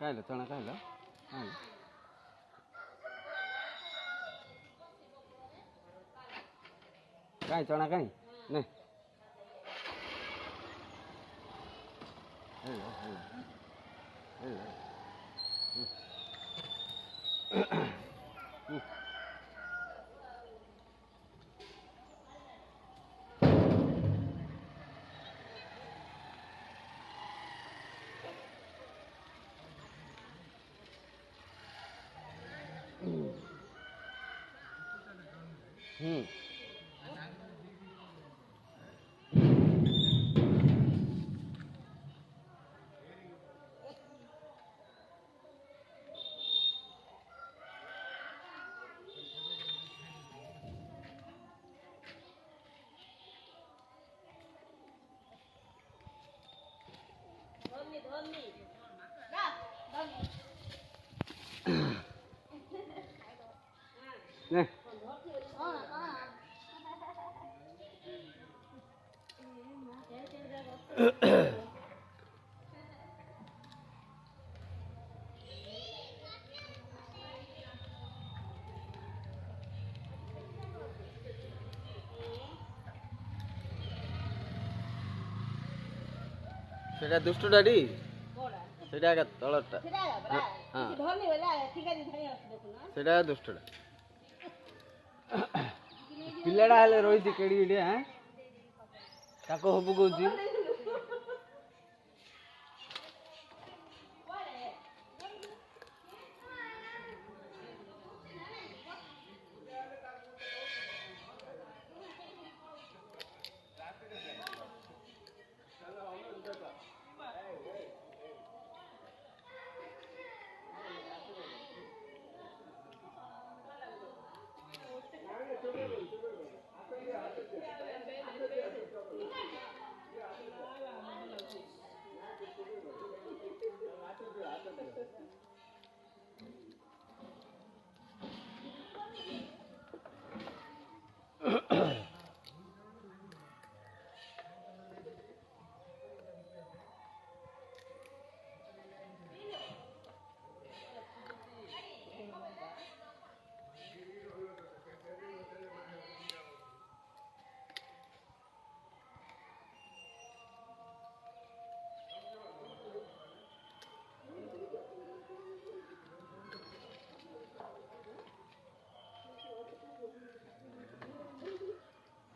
खायला चणा खायला काय चणा काय नाही সেটা দুষ্টু ডাডি সেটা আগে তলরটা হ্যাঁ সেটা দুষ্টুটা ପିଲାଟା ହେଲେ ରହିଛି କେଡ଼ି ଏଠି ତାକୁ ହବୁ କହୁଛି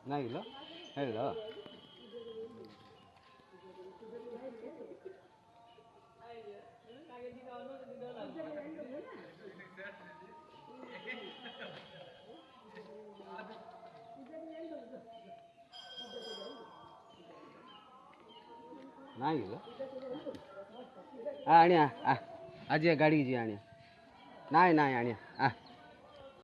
ନାଇଁଲ ହେଇଲ ନାଇଁଲ ଆଣିଆ ଆଜି ଗାଡ଼ିକି ଯିବା ଆଣିଆ ନାଇଁ ନାଇଁ ଆଣିଆ